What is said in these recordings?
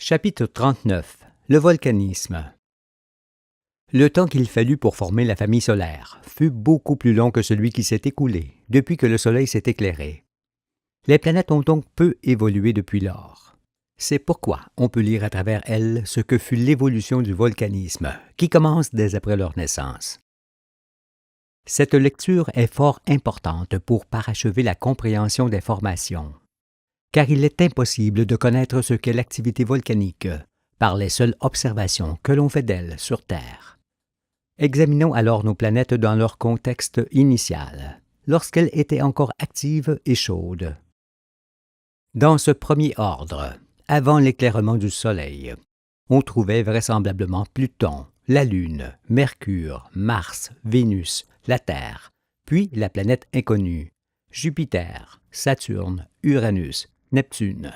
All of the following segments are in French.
Chapitre 39. Le volcanisme. Le temps qu'il fallut pour former la famille solaire fut beaucoup plus long que celui qui s'est écoulé depuis que le Soleil s'est éclairé. Les planètes ont donc peu évolué depuis lors. C'est pourquoi on peut lire à travers elles ce que fut l'évolution du volcanisme, qui commence dès après leur naissance. Cette lecture est fort importante pour parachever la compréhension des formations, car il est impossible de connaître ce qu'est l'activité volcanique par les seules observations que l'on fait d'elle sur Terre. Examinons alors nos planètes dans leur contexte initial, lorsqu'elles étaient encore actives et chaudes. Dans ce premier ordre, avant l'éclairement du Soleil, on trouvait vraisemblablement Pluton, la Lune, Mercure, Mars, Vénus, la Terre, puis la planète inconnue, Jupiter, Saturne, Uranus, Neptune.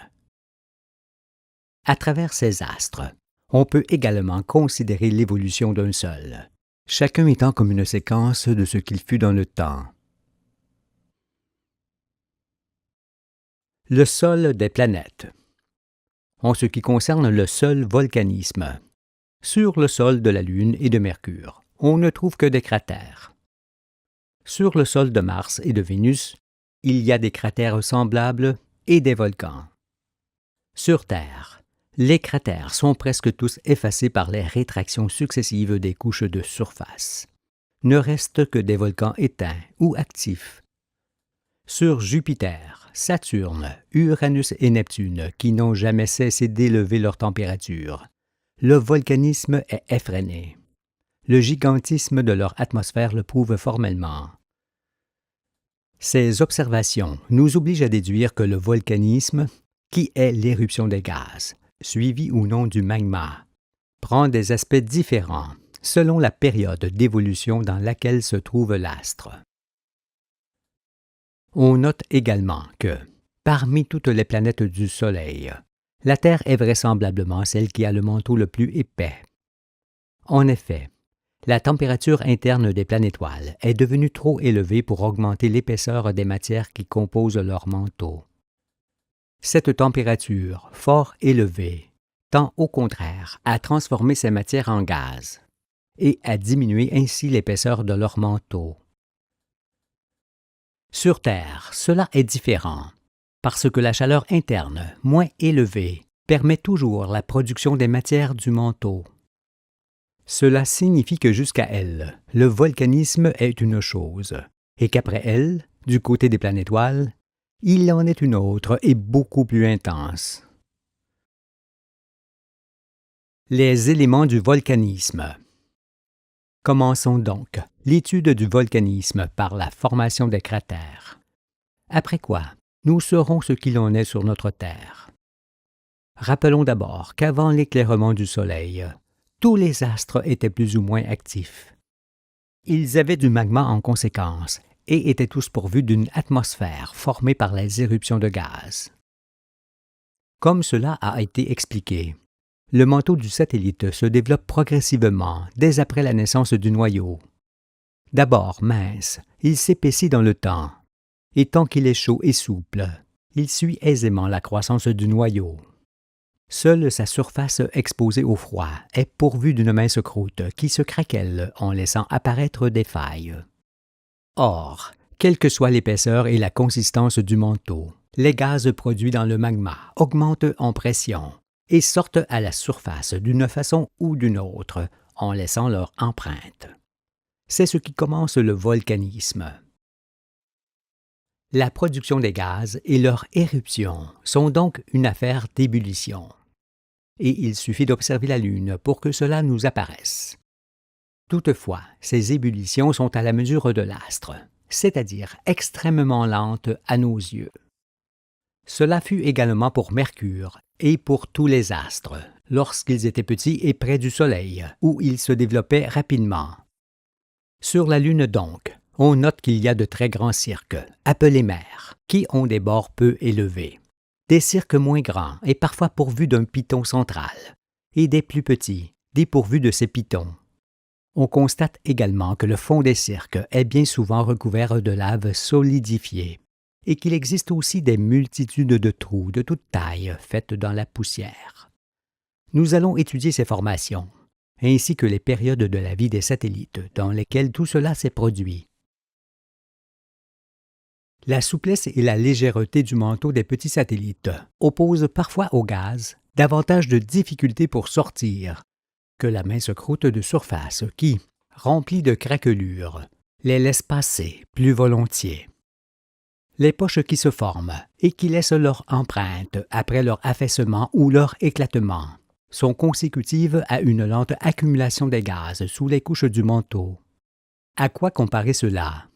À travers ces astres, on peut également considérer l'évolution d'un seul, chacun étant comme une séquence de ce qu'il fut dans le temps. Le sol des planètes. En ce qui concerne le seul volcanisme, sur le sol de la Lune et de Mercure, on ne trouve que des cratères. Sur le sol de Mars et de Vénus, il y a des cratères semblables et des volcans. Sur Terre, les cratères sont presque tous effacés par les rétractions successives des couches de surface. Ne restent que des volcans éteints ou actifs. Sur Jupiter, Saturne, Uranus et Neptune, qui n'ont jamais cessé d'élever leur température, le volcanisme est effréné. Le gigantisme de leur atmosphère le prouve formellement. Ces observations nous obligent à déduire que le volcanisme, qui est l'éruption des gaz, suivi ou non du magma, prend des aspects différents selon la période d'évolution dans laquelle se trouve l'astre. On note également que, parmi toutes les planètes du Soleil, la Terre est vraisemblablement celle qui a le manteau le plus épais. En effet, la température interne des planétoiles est devenue trop élevée pour augmenter l'épaisseur des matières qui composent leur manteau. Cette température, fort élevée, tend au contraire à transformer ces matières en gaz et à diminuer ainsi l'épaisseur de leur manteau. Sur Terre, cela est différent, parce que la chaleur interne, moins élevée, permet toujours la production des matières du manteau. Cela signifie que jusqu'à elle, le volcanisme est une chose, et qu'après elle, du côté des planétoiles, il en est une autre et beaucoup plus intense. Les éléments du volcanisme. Commençons donc l'étude du volcanisme par la formation des cratères. Après quoi, nous saurons ce qu'il en est sur notre Terre. Rappelons d'abord qu'avant l'éclairement du Soleil, tous les astres étaient plus ou moins actifs. Ils avaient du magma en conséquence et étaient tous pourvus d'une atmosphère formée par les éruptions de gaz. Comme cela a été expliqué, le manteau du satellite se développe progressivement dès après la naissance du noyau. D'abord mince, il s'épaissit dans le temps, et tant qu'il est chaud et souple, il suit aisément la croissance du noyau. Seule sa surface exposée au froid est pourvue d'une mince croûte qui se craquelle en laissant apparaître des failles. Or, quelle que soit l'épaisseur et la consistance du manteau, les gaz produits dans le magma augmentent en pression et sortent à la surface d'une façon ou d'une autre en laissant leur empreinte. C'est ce qui commence le volcanisme. La production des gaz et leur éruption sont donc une affaire d'ébullition. Et il suffit d'observer la Lune pour que cela nous apparaisse. Toutefois, ces ébullitions sont à la mesure de l'astre, c'est-à-dire extrêmement lentes à nos yeux. Cela fut également pour Mercure et pour tous les astres, lorsqu'ils étaient petits et près du Soleil, où ils se développaient rapidement. Sur la Lune donc, on note qu'il y a de très grands cirques, appelés mers, qui ont des bords peu élevés. Des cirques moins grands et parfois pourvus d'un piton central, et des plus petits, dépourvus de ces pitons. On constate également que le fond des cirques est bien souvent recouvert de lave solidifiée, et qu'il existe aussi des multitudes de trous de toute taille faits dans la poussière. nous allons étudier ces formations, ainsi que les périodes de la vie des satellites dans lesquelles tout cela s'est produit. La souplesse et la légèreté du manteau des petits satellites opposent parfois au gaz davantage de difficultés pour sortir que la mince croûte de surface qui, remplie de craquelures, les laisse passer plus volontiers. Les poches qui se forment et qui laissent leur empreinte après leur affaissement ou leur éclatement sont consécutives à une lente accumulation des gaz sous les couches du manteau. À quoi comparer cela?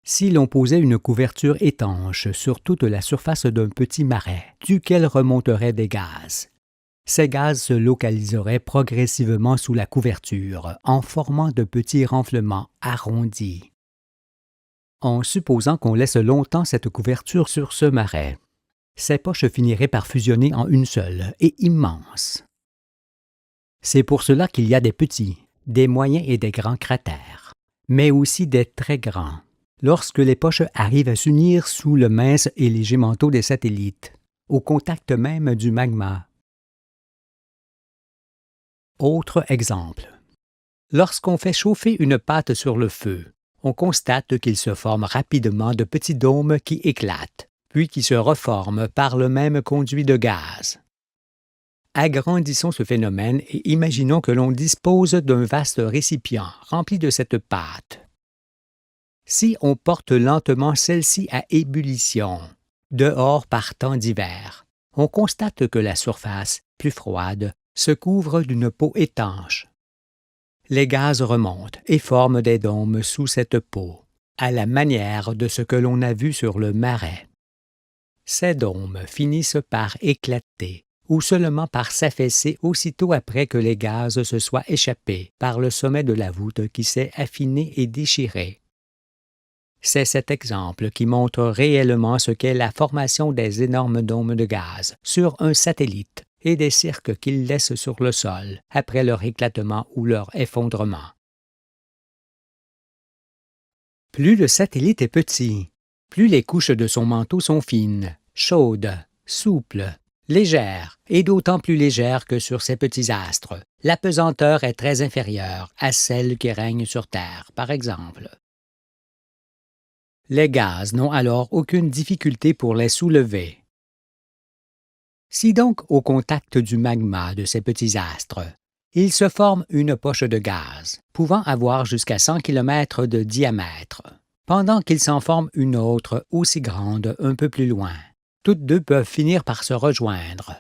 Si l'on posait une couverture étanche sur toute la surface d'un petit marais, duquel remonteraient des gaz, ces gaz se localiseraient progressivement sous la couverture en formant de petits renflements arrondis. En supposant qu'on laisse longtemps cette couverture sur ce marais, ces poches finiraient par fusionner en une seule et immense. C'est pour cela qu'il y a des petits, des moyens et des grands cratères, mais aussi des très grands, lorsque les poches arrivent à s'unir sous le mince et léger manteau des satellites, au contact même du magma. Autre exemple. Lorsqu'on fait chauffer une pâte sur le feu, on constate qu'il se forme rapidement de petits dômes qui éclatent, puis qui se reforment par le même conduit de gaz. Agrandissons ce phénomène et imaginons que l'on dispose d'un vaste récipient rempli de cette pâte. Si on porte lentement celle-ci à ébullition, dehors par temps d'hiver, on constate que la surface, plus froide, se couvre d'une peau étanche. Les gaz remontent et forment des dômes sous cette peau, à la manière de ce que l'on a vu sur le marais. Ces dômes finissent par éclater ou seulement par s'affaisser aussitôt après que les gaz se soient échappés par le sommet de la voûte qui s'est affinée et déchirée. C'est cet exemple qui montre réellement ce qu'est la formation des énormes dômes de gaz sur un satellite et des cirques qu'ils laissent sur le sol après leur éclatement ou leur effondrement. Plus le satellite est petit, plus les couches de son manteau sont fines, chaudes, souples, légères et d'autant plus légères que sur ces petits astres, la pesanteur est très inférieure à celle qui règne sur Terre, par exemple. Les gaz n'ont alors aucune difficulté pour les soulever. Si donc, au contact du magma de ces petits astres, il se forme une poche de gaz, pouvant avoir jusqu'à 100 km de diamètre, pendant qu'il s'en forme une autre aussi grande un peu plus loin, toutes deux peuvent finir par se rejoindre.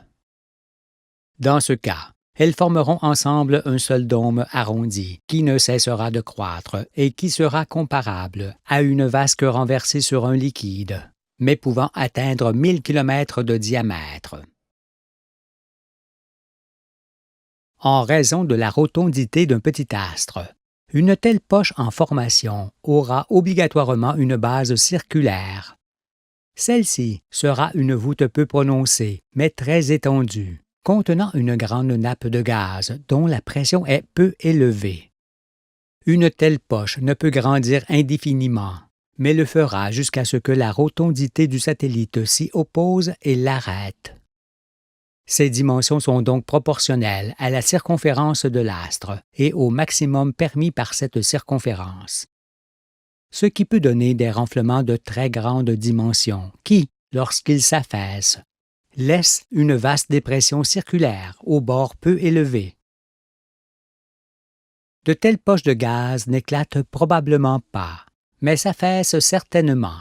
Dans ce cas, elles formeront ensemble un seul dôme arrondi qui ne cessera de croître et qui sera comparable à une vasque renversée sur un liquide, mais pouvant atteindre 1000 km de diamètre. En raison de la rotondité d'un petit astre, une telle poche en formation aura obligatoirement une base circulaire. Celle-ci sera une voûte peu prononcée, mais très étendue, contenant une grande nappe de gaz dont la pression est peu élevée. Une telle poche ne peut grandir indéfiniment, mais le fera jusqu'à ce que la rotondité du satellite s'y oppose et l'arrête. Ces dimensions sont donc proportionnelles à la circonférence de l'astre et au maximum permis par cette circonférence, ce qui peut donner des renflements de très grande dimension qui, lorsqu'ils s'affaissent, laissent une vaste dépression circulaire aux bords peu élevés. De telles poches de gaz n'éclatent probablement pas, mais s'affaissent certainement.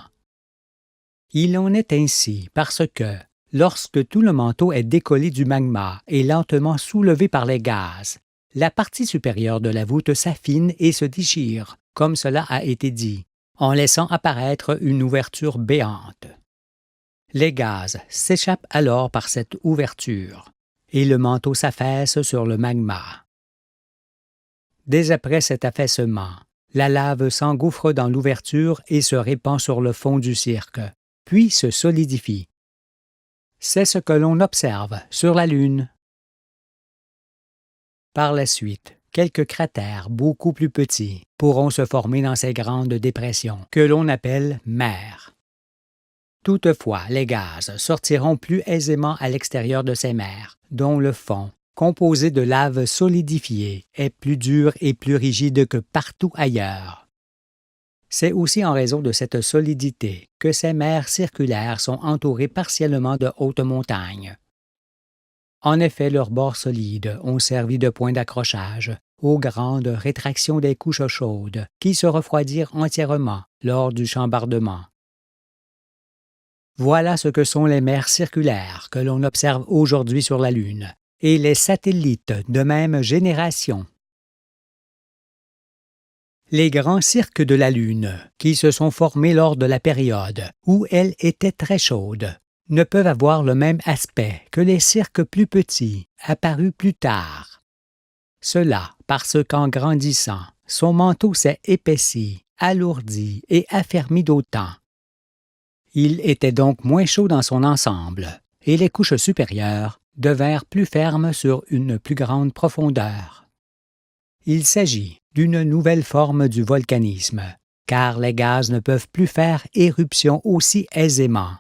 Il en est ainsi parce que, lorsque tout le manteau est décollé du magma et lentement soulevé par les gaz, la partie supérieure de la voûte s'affine et se déchire, comme cela a été dit, en laissant apparaître une ouverture béante. Les gaz s'échappent alors par cette ouverture, et le manteau s'affaisse sur le magma. Dès après cet affaissement, la lave s'engouffre dans l'ouverture et se répand sur le fond du cirque, puis se solidifie. C'est ce que l'on observe sur la Lune. Par la suite, quelques cratères beaucoup plus petits pourront se former dans ces grandes dépressions que l'on appelle mers. Toutefois, les gaz sortiront plus aisément à l'extérieur de ces mers, dont le fond, composé de lave solidifiée, est plus dur et plus rigide que partout ailleurs. C'est aussi en raison de cette solidité que ces mers circulaires sont entourées partiellement de hautes montagnes. En effet, leurs bords solides ont servi de point d'accrochage aux grandes rétractions des couches chaudes qui se refroidirent entièrement lors du chambardement. Voilà ce que sont les mers circulaires que l'on observe aujourd'hui sur la Lune et les satellites de même génération. Les grands cirques de la Lune, qui se sont formés lors de la période où elle était très chaude, ne peuvent avoir le même aspect que les cirques plus petits, apparus plus tard. Cela parce qu'en grandissant, son manteau s'est épaissi, alourdi et affermi d'autant. Il était donc moins chaud dans son ensemble, et les couches supérieures devinrent plus fermes sur une plus grande profondeur. Il s'agit d'une nouvelle forme du volcanisme, car les gaz ne peuvent plus faire éruption aussi aisément.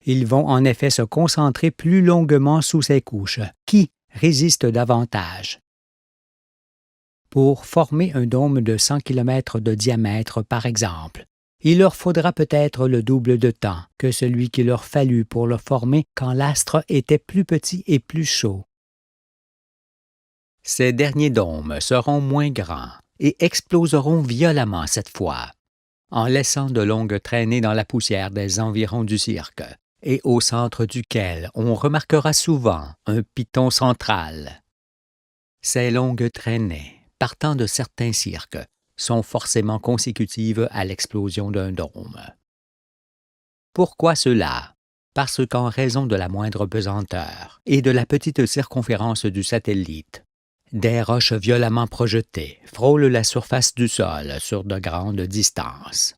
Ils vont en effet se concentrer plus longuement sous ces couches, qui résistent davantage. Pour former un dôme de 100 km de diamètre, par exemple, il leur faudra peut-être le double de temps que celui qu'il leur fallut pour le former quand l'astre était plus petit et plus chaud. Ces derniers dômes seront moins grands et exploseront violemment cette fois, en laissant de longues traînées dans la poussière des environs du cirque, et au centre duquel on remarquera souvent un piton central. Ces longues traînées, partant de certains cirques, sont forcément consécutives à l'explosion d'un dôme. Pourquoi cela? Parce qu'en raison de la moindre pesanteur et de la petite circonférence du satellite, des roches violemment projetées frôlent la surface du sol sur de grandes distances.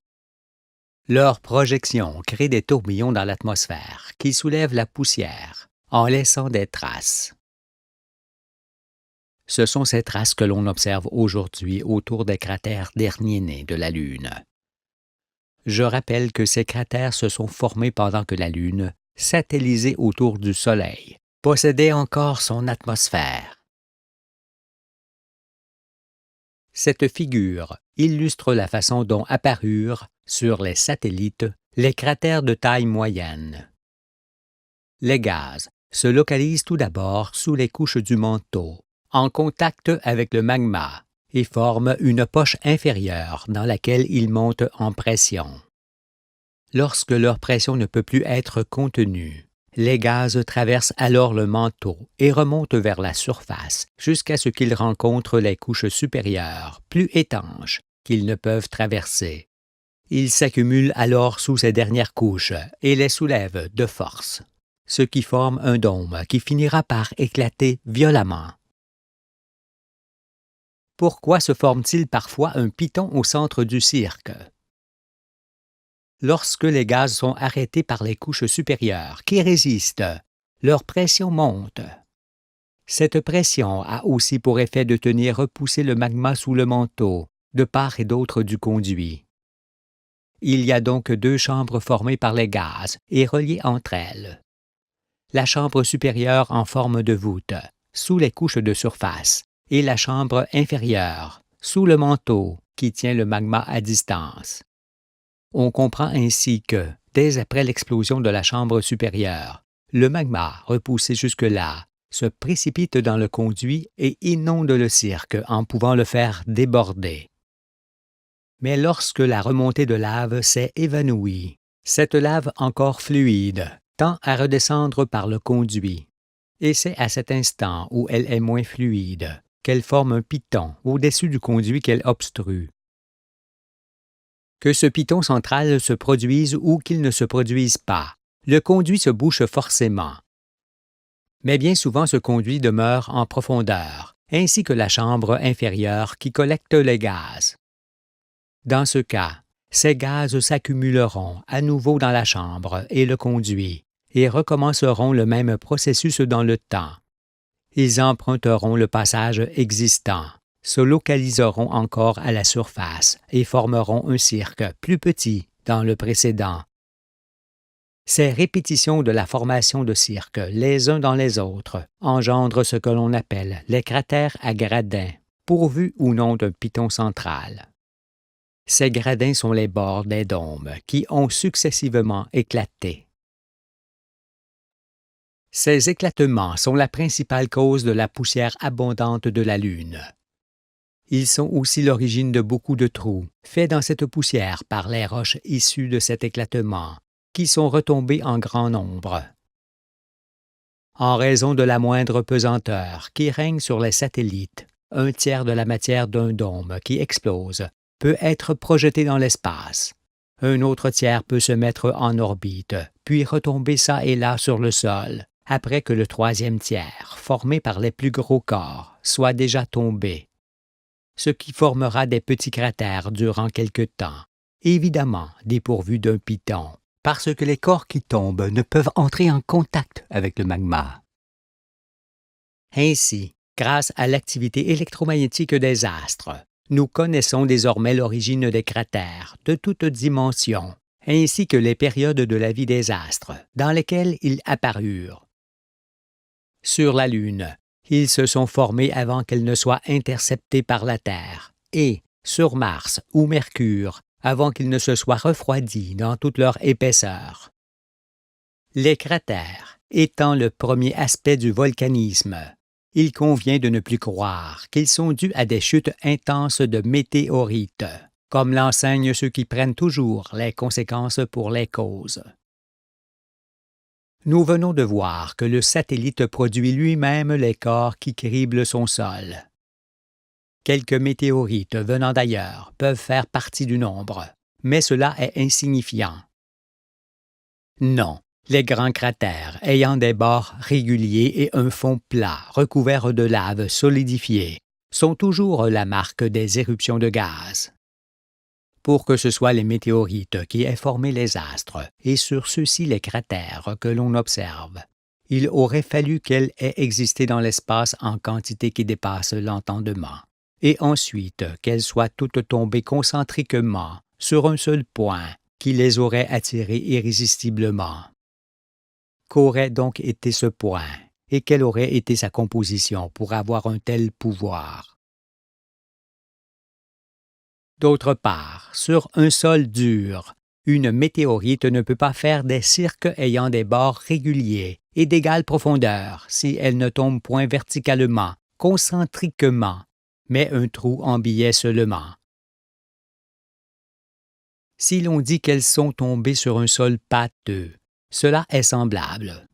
Leur projection crée des tourbillons dans l'atmosphère qui soulèvent la poussière en laissant des traces. Ce sont ces traces que l'on observe aujourd'hui autour des cratères derniers-nés de la Lune. Je rappelle que ces cratères se sont formés pendant que la Lune, satellisée autour du Soleil, possédait encore son atmosphère. Cette figure illustre la façon dont apparurent, sur les satellites, les cratères de taille moyenne. Les gaz se localisent tout d'abord sous les couches du manteau, en contact avec le magma, et forment une poche inférieure dans laquelle ils montent en pression. Lorsque leur pression ne peut plus être contenue, les gaz traversent alors le manteau et remontent vers la surface jusqu'à ce qu'ils rencontrent les couches supérieures, plus étanches, qu'ils ne peuvent traverser. Ils s'accumulent alors sous ces dernières couches et les soulèvent de force, ce qui forme un dôme qui finira par éclater violemment. Pourquoi se forme-t-il parfois un piton au centre du cirque? Lorsque les gaz sont arrêtés par les couches supérieures qui résistent, leur pression monte. Cette pression a aussi pour effet de tenir repoussé le magma sous le manteau, de part et d'autre du conduit. Il y a donc deux chambres formées par les gaz et reliées entre elles. La chambre supérieure en forme de voûte, sous les couches de surface, et la chambre inférieure, sous le manteau, qui tient le magma à distance. On comprend ainsi que, dès après l'explosion de la chambre supérieure, le magma, repoussé jusque-là, se précipite dans le conduit et inonde le cirque en pouvant le faire déborder. Mais lorsque la remontée de lave s'est évanouie, cette lave encore fluide tend à redescendre par le conduit. Et c'est à cet instant où elle est moins fluide qu'elle forme un piton au-dessus du conduit qu'elle obstrue. Que ce piton central se produise ou qu'il ne se produise pas, le conduit se bouche forcément. Mais bien souvent ce conduit demeure en profondeur, ainsi que la chambre inférieure qui collecte les gaz. Dans ce cas, ces gaz s'accumuleront à nouveau dans la chambre et le conduit, et recommenceront le même processus dans le temps. Ils emprunteront le passage existant, se localiseront encore à la surface et formeront un cirque plus petit dans le précédent. Ces répétitions de la formation de cirques, les uns dans les autres, engendrent ce que l'on appelle les cratères à gradins, pourvus ou non d'un piton central. Ces gradins sont les bords des dômes qui ont successivement éclaté. Ces éclatements sont la principale cause de la poussière abondante de la Lune. Ils sont aussi l'origine de beaucoup de trous, faits dans cette poussière par les roches issues de cet éclatement, qui sont retombées en grand nombre. En raison de la moindre pesanteur qui règne sur les satellites, un tiers de la matière d'un dôme qui explose peut être projeté dans l'espace. Un autre tiers peut se mettre en orbite, puis retomber çà et là sur le sol, après que le troisième tiers, formé par les plus gros corps, soit déjà tombé. Ce qui formera des petits cratères durant quelque temps, évidemment dépourvus d'un piton, parce que les corps qui tombent ne peuvent entrer en contact avec le magma. Ainsi, grâce à l'activité électromagnétique des astres, nous connaissons désormais l'origine des cratères de toutes dimensions, ainsi que les périodes de la vie des astres dans lesquelles ils apparurent. Sur la Lune, ils se sont formés avant qu'elle ne soit interceptée par la Terre, et, sur Mars ou Mercure, avant qu'ils ne se soient refroidis dans toute leur épaisseur. Les cratères étant le premier aspect du volcanisme, il convient de ne plus croire qu'ils sont dus à des chutes intenses de météorites, comme l'enseignent ceux qui prennent toujours les conséquences pour les causes. Nous venons de voir que le satellite produit lui-même les corps qui criblent son sol. Quelques météorites venant d'ailleurs peuvent faire partie du nombre, mais cela est insignifiant. Non, les grands cratères ayant des bords réguliers et un fond plat recouvert de lave solidifiée sont toujours la marque des éruptions de gaz. Pour que ce soit les météorites qui aient formé les astres et sur ceux-ci les cratères que l'on observe, il aurait fallu qu'elles aient existé dans l'espace en quantité qui dépasse l'entendement, et ensuite qu'elles soient toutes tombées concentriquement sur un seul point qui les aurait attirées irrésistiblement. Qu'aurait donc été ce point, et quelle aurait été sa composition pour avoir un tel pouvoir? D'autre part, sur un sol dur, une météorite ne peut pas faire des cirques ayant des bords réguliers et d'égale profondeur si elle ne tombe point verticalement, concentriquement, mais un trou en billet seulement. Si l'on dit qu'elles sont tombées sur un sol pâteux, cela est semblable.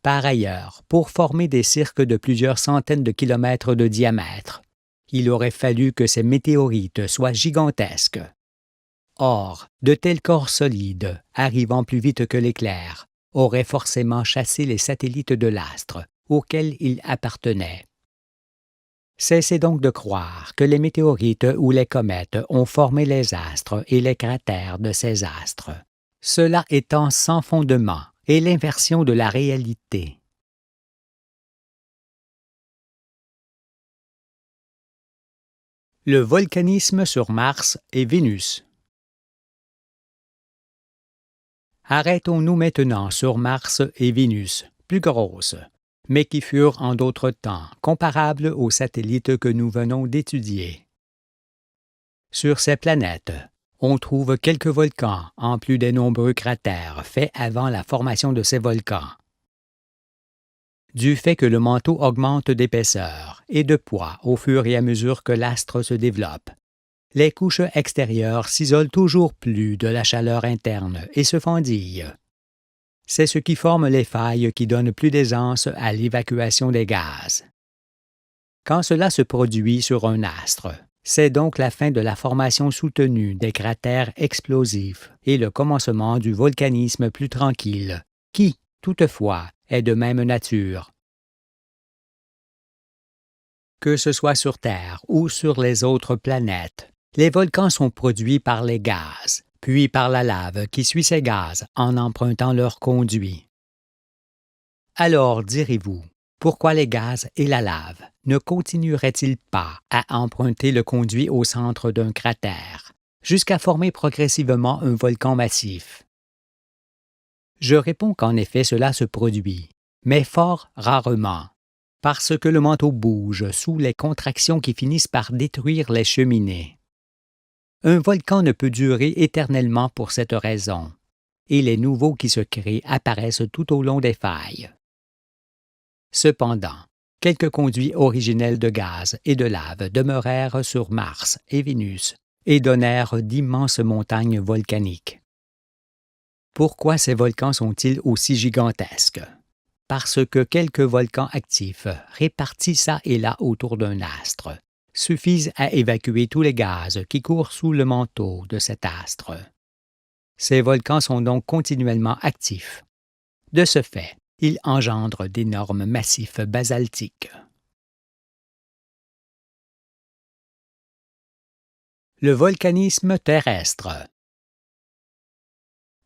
Par ailleurs, pour former des cirques de plusieurs centaines de kilomètres de diamètre, il aurait fallu que ces météorites soient gigantesques. Or, de tels corps solides, arrivant plus vite que l'éclair, auraient forcément chassé les satellites de l'astre auxquels ils appartenaient. Cessez donc de croire que les météorites ou les comètes ont formé les astres et les cratères de ces astres, cela étant sans fondement et l'inversion de la réalité. Le volcanisme sur Mars et Vénus. Arrêtons-nous maintenant sur Mars et Vénus, plus grosses, mais qui furent en d'autres temps comparables aux satellites que nous venons d'étudier. Sur ces planètes, on trouve quelques volcans en plus des nombreux cratères faits avant la formation de ces volcans. Du fait que le manteau augmente d'épaisseur et de poids au fur et à mesure que l'astre se développe, les couches extérieures s'isolent toujours plus de la chaleur interne et se fendillent. C'est ce qui forme les failles qui donnent plus d'aisance à l'évacuation des gaz. Quand cela se produit sur un astre, c'est donc la fin de la formation soutenue des cratères explosifs et le commencement du volcanisme plus tranquille, qui, toutefois, est de même nature. Que ce soit sur Terre ou sur les autres planètes, les volcans sont produits par les gaz, puis par la lave qui suit ces gaz en empruntant leur conduit. Alors, direz-vous, pourquoi les gaz et la lave ne continueraient-ils pas à emprunter le conduit au centre d'un cratère, jusqu'à former progressivement un volcan massif? Je réponds qu'en effet cela se produit, mais fort rarement, parce que le manteau bouge sous les contractions qui finissent par détruire les cheminées. Un volcan ne peut durer éternellement pour cette raison, et les nouveaux qui se créent apparaissent tout au long des failles. Cependant, quelques conduits originels de gaz et de lave demeurèrent sur Mars et Vénus et donnèrent d'immenses montagnes volcaniques. Pourquoi ces volcans sont-ils aussi gigantesques? Parce que quelques volcans actifs, répartis çà et là autour d'un astre, suffisent à évacuer tous les gaz qui courent sous le manteau de cet astre. Ces volcans sont donc continuellement actifs. De ce fait, ils engendrent d'énormes massifs basaltiques. Le volcanisme terrestre.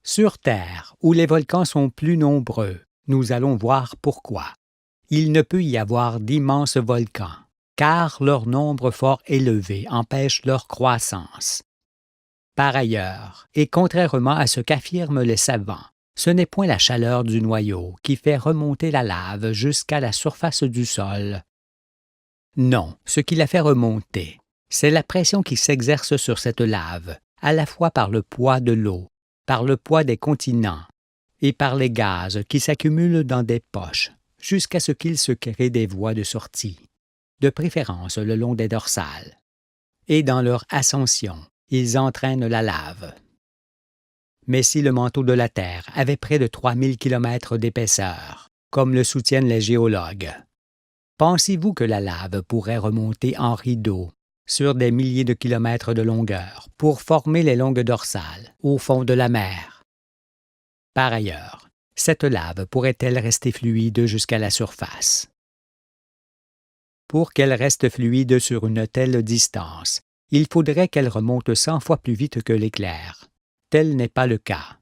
Sur Terre, où les volcans sont plus nombreux, nous allons voir pourquoi. Il ne peut y avoir d'immenses volcans, car leur nombre fort élevé empêche leur croissance. Par ailleurs, et contrairement à ce qu'affirment les savants, ce n'est point la chaleur du noyau qui fait remonter la lave jusqu'à la surface du sol. Non, ce qui la fait remonter, c'est la pression qui s'exerce sur cette lave, à la fois par le poids de l'eau, par le poids des continents et par les gaz qui s'accumulent dans des poches, jusqu'à ce qu'il se crée des voies de sortie, de préférence le long des dorsales. Et dans leur ascension, ils entraînent la lave. Mais si le manteau de la Terre avait près de 3000 km d'épaisseur, comme le soutiennent les géologues, pensez-vous que la lave pourrait remonter en rideau sur des milliers de kilomètres de longueur pour former les longues dorsales au fond de la mer? Par ailleurs, cette lave pourrait-elle rester fluide jusqu'à la surface? Pour qu'elle reste fluide sur une telle distance, il faudrait qu'elle remonte 100 fois plus vite que l'éclair. Tel n'est pas le cas.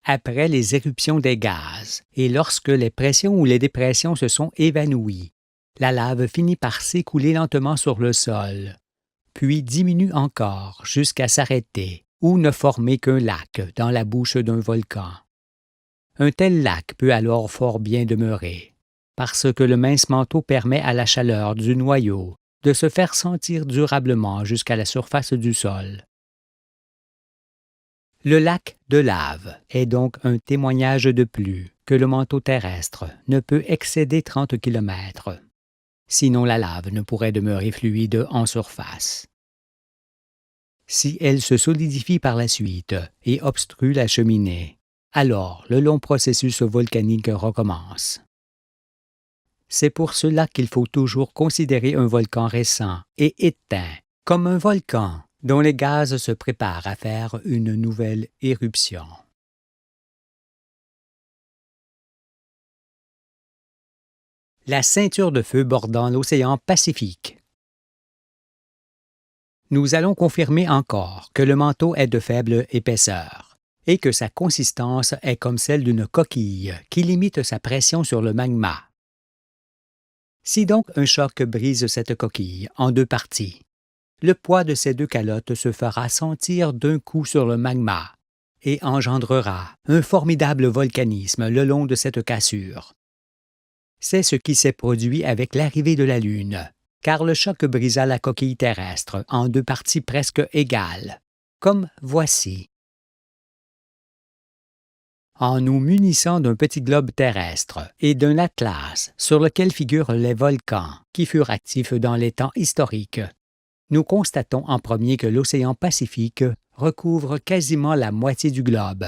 Après les éruptions des gaz, et lorsque les pressions ou les dépressions se sont évanouies, la lave finit par s'écouler lentement sur le sol, puis diminue encore jusqu'à s'arrêter ou ne former qu'un lac dans la bouche d'un volcan. Un tel lac peut alors fort bien demeurer, parce que le mince manteau permet à la chaleur du noyau de se faire sentir durablement jusqu'à la surface du sol. Le lac de lave est donc un témoignage de plus que le manteau terrestre ne peut excéder 30 km. Sinon la lave ne pourrait demeurer fluide en surface. Si elle se solidifie par la suite et obstrue la cheminée, alors le long processus volcanique recommence. C'est pour cela qu'il faut toujours considérer un volcan récent et éteint comme un volcan dont les gaz se préparent à faire une nouvelle éruption. La ceinture de feu bordant l'océan Pacifique. Nous allons confirmer encore que le manteau est de faible épaisseur et que sa consistance est comme celle d'une coquille qui limite sa pression sur le magma. Si donc un choc brise cette coquille en deux parties, le poids de ces deux calottes se fera sentir d'un coup sur le magma et engendrera un formidable volcanisme le long de cette cassure. C'est ce qui s'est produit avec l'arrivée de la Lune, car le choc brisa la coquille terrestre en deux parties presque égales, comme voici. En nous munissant d'un petit globe terrestre et d'un atlas sur lequel figurent les volcans qui furent actifs dans les temps historiques, nous constatons en premier que l'océan Pacifique recouvre quasiment la moitié du globe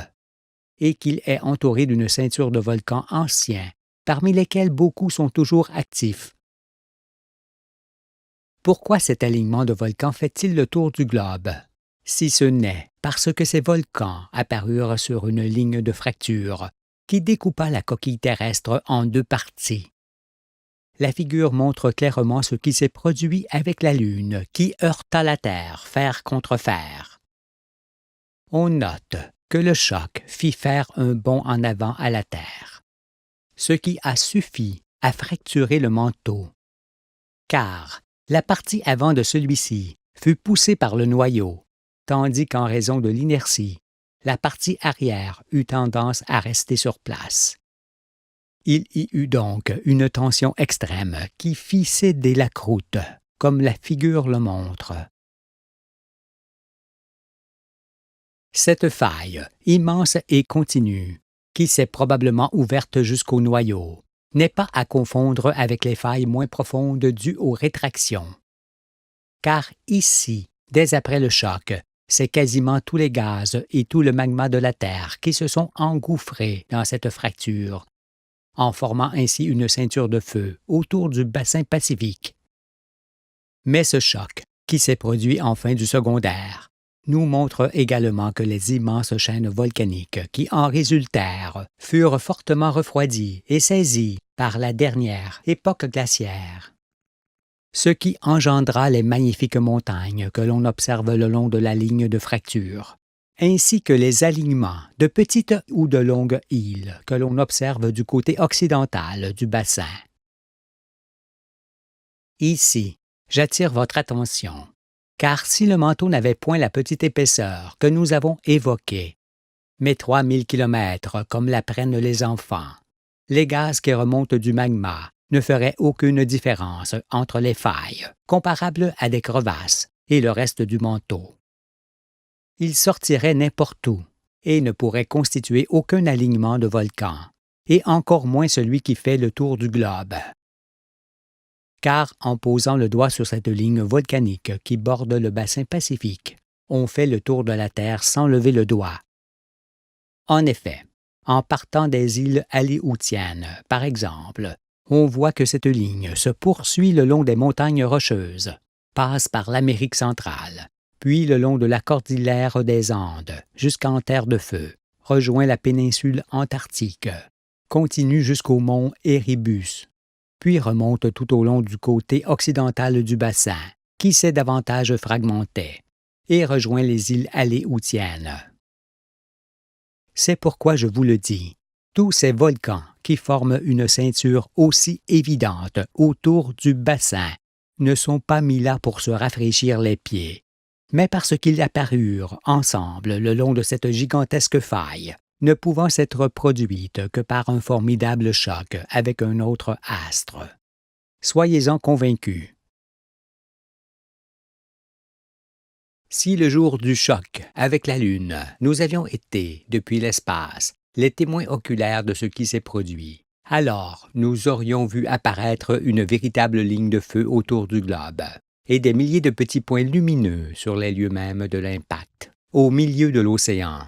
et qu'il est entouré d'une ceinture de volcans anciens, parmi lesquels beaucoup sont toujours actifs. Pourquoi cet alignement de volcans fait-il le tour du globe? Si ce n'est parce que ces volcans apparurent sur une ligne de fracture qui découpa la coquille terrestre en deux parties. La figure montre clairement ce qui s'est produit avec la Lune qui heurta la Terre fer contre fer. On note que le choc fit faire un bond en avant à la Terre, ce qui a suffi à fracturer le manteau, car la partie avant de celui-ci fut poussée par le noyau, tandis qu'en raison de l'inertie, la partie arrière eut tendance à rester sur place. Il y eut donc une tension extrême qui fit céder la croûte, comme la figure le montre. Cette faille, immense et continue, qui s'est probablement ouverte jusqu'au noyau, n'est pas à confondre avec les failles moins profondes dues aux rétractions. Car ici, dès après le choc, c'est quasiment tous les gaz et tout le magma de la Terre qui se sont engouffrés dans cette fracture, en formant ainsi une ceinture de feu autour du bassin Pacifique. Mais ce choc, qui s'est produit en fin du secondaire, nous montre également que les immenses chaînes volcaniques qui en résultèrent furent fortement refroidies et saisies par la dernière époque glaciaire. Ce qui engendra les magnifiques montagnes que l'on observe le long de la ligne de fracture, ainsi que les alignements de petites ou de longues îles que l'on observe du côté occidental du bassin. Ici, j'attire votre attention, car si le manteau n'avait point la petite épaisseur que nous avons évoquée, mais 3000 kilomètres comme l'apprennent les enfants, les gaz qui remontent du magma ne feraient aucune différence entre les failles, comparables à des crevasses, et le reste du manteau. Ils sortiraient n'importe où et ne pourraient constituer aucun alignement de volcans, et encore moins celui qui fait le tour du globe. Car en posant le doigt sur cette ligne volcanique qui borde le bassin Pacifique, on fait le tour de la Terre sans lever le doigt. En effet, en partant des îles Aléoutiennes, par exemple, on voit que cette ligne se poursuit le long des montagnes rocheuses, passe par l'Amérique centrale, puis le long de la cordillère des Andes jusqu'en Terre de Feu, rejoint la péninsule antarctique, continue jusqu'au mont Erebus, puis remonte tout au long du côté occidental du bassin, qui s'est davantage fragmenté, et rejoint les îles Aléoutiennes. C'est pourquoi je vous le dis, tous ces volcans qui forment une ceinture aussi évidente autour du bassin ne sont pas mis là pour se rafraîchir les pieds, mais parce qu'ils apparurent ensemble le long de cette gigantesque faille, ne pouvant s'être produite que par un formidable choc avec un autre astre. Soyez-en convaincus. Si le jour du choc avec la Lune, nous avions été, depuis l'espace, les témoins oculaires de ce qui s'est produit, alors nous aurions vu apparaître une véritable ligne de feu autour du globe et des milliers de petits points lumineux sur les lieux mêmes de l'impact, au milieu de l'océan.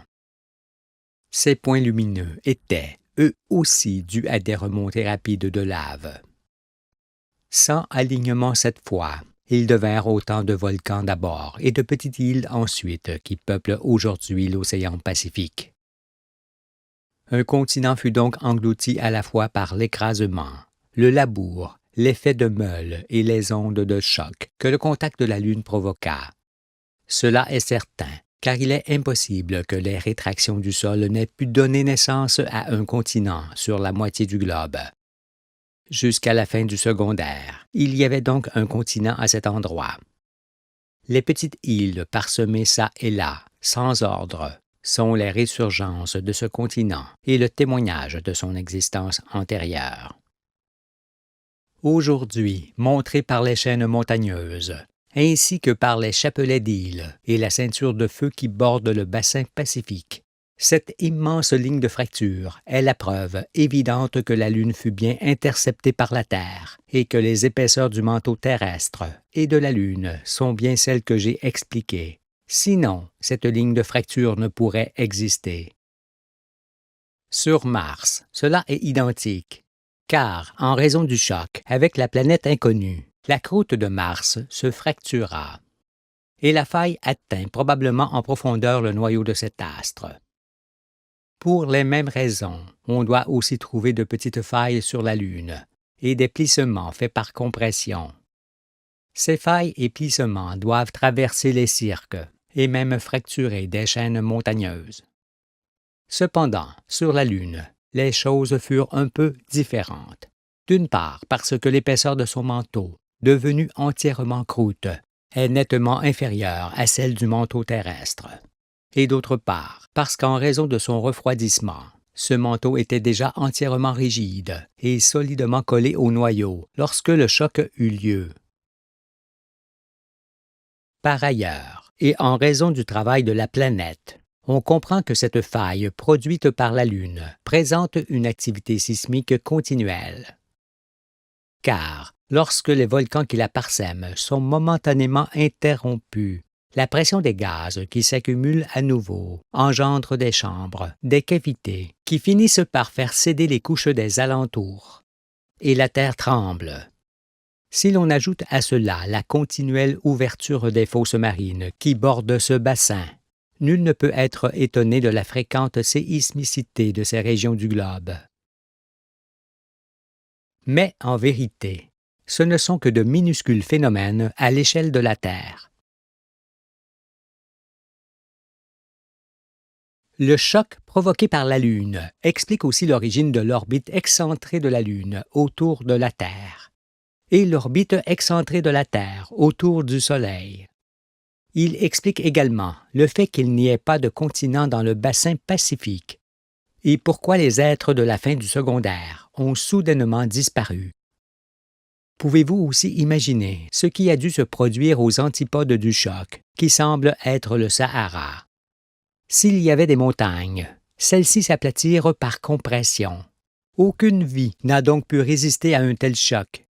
Ces points lumineux étaient, eux aussi, dus à des remontées rapides de lave. Sans alignement cette fois, ils devinrent autant de volcans d'abord et de petites îles ensuite qui peuplent aujourd'hui l'océan Pacifique. Un continent fut donc englouti à la fois par l'écrasement, le labour, l'effet de meule et les ondes de choc que le contact de la Lune provoqua. Cela est certain, car il est impossible que les rétractions du sol n'aient pu donner naissance à un continent sur la moitié du globe. Jusqu'à la fin du secondaire, il y avait donc un continent à cet endroit. Les petites îles parsemées çà et là, sans ordre, sont les résurgences de ce continent et le témoignage de son existence antérieure. Aujourd'hui, montrés par les chaînes montagneuses, ainsi que par les chapelets d'îles et la ceinture de feu qui borde le bassin Pacifique, cette immense ligne de fracture est la preuve évidente que la Lune fut bien interceptée par la Terre et que les épaisseurs du manteau terrestre et de la Lune sont bien celles que j'ai expliquées. Sinon, cette ligne de fracture ne pourrait exister. Sur Mars, cela est identique, car, en raison du choc avec la planète inconnue, la croûte de Mars se fractura, et la faille atteint probablement en profondeur le noyau de cet astre. Pour les mêmes raisons, on doit aussi trouver de petites failles sur la Lune, et des plissements faits par compression. Ces failles et plissements doivent traverser les cirques, et même fracturer des chaînes montagneuses. Cependant, sur la Lune, les choses furent un peu différentes. D'une part, parce que l'épaisseur de son manteau, devenu entièrement croûte, est nettement inférieure à celle du manteau terrestre. et d'autre part, parce qu'en raison de son refroidissement, ce manteau était déjà entièrement rigide et solidement collé au noyau lorsque le choc eut lieu. Par ailleurs, et en raison du travail de la planète, on comprend que cette faille produite par la Lune présente une activité sismique continuelle. Car, lorsque les volcans qui la parsèment sont momentanément interrompus, la pression des gaz qui s'accumulent à nouveau engendre des chambres, des cavités, qui finissent par faire céder les couches des alentours. Et la Terre tremble. Si l'on ajoute à cela la continuelle ouverture des fosses marines qui bordent ce bassin, nul ne peut être étonné de la fréquente séismicité de ces régions du globe. Mais en vérité, ce ne sont que de minuscules phénomènes à l'échelle de la Terre. Le choc provoqué par la Lune explique aussi l'origine de l'orbite excentrée de la Lune autour de la Terre et l'orbite excentrée de la Terre autour du Soleil. Il explique également le fait qu'il n'y ait pas de continent dans le bassin Pacifique et pourquoi les êtres de la fin du secondaire ont soudainement disparu. Pouvez-vous aussi imaginer ce qui a dû se produire aux antipodes du choc, qui semble être le Sahara? S'il y avait des montagnes, celles-ci s'aplatirent par compression. Aucune vie n'a donc pu résister à un tel choc.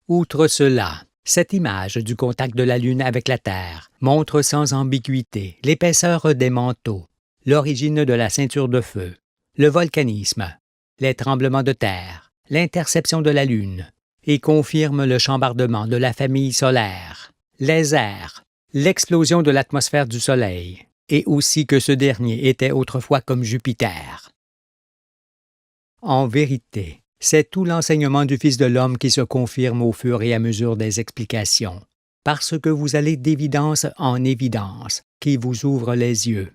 Outre cela, cette image du contact de la Lune avec la Terre montre sans ambiguïté l'épaisseur des manteaux, l'origine de la ceinture de feu, le volcanisme, les tremblements de terre, l'interception de la Lune, et confirme le chambardement de la famille solaire, les airs, l'explosion de l'atmosphère du Soleil, et aussi que ce dernier était autrefois comme Jupiter. En vérité, c'est tout l'enseignement du Fils de l'homme qui se confirme au fur et à mesure des explications, parce que vous allez d'évidence en évidence, qui vous ouvre les yeux.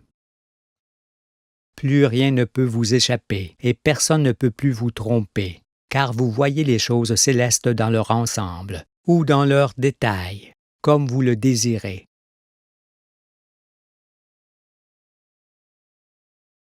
Plus rien ne peut vous échapper, et personne ne peut plus vous tromper, car vous voyez les choses célestes dans leur ensemble, ou dans leurs détails, comme vous le désirez.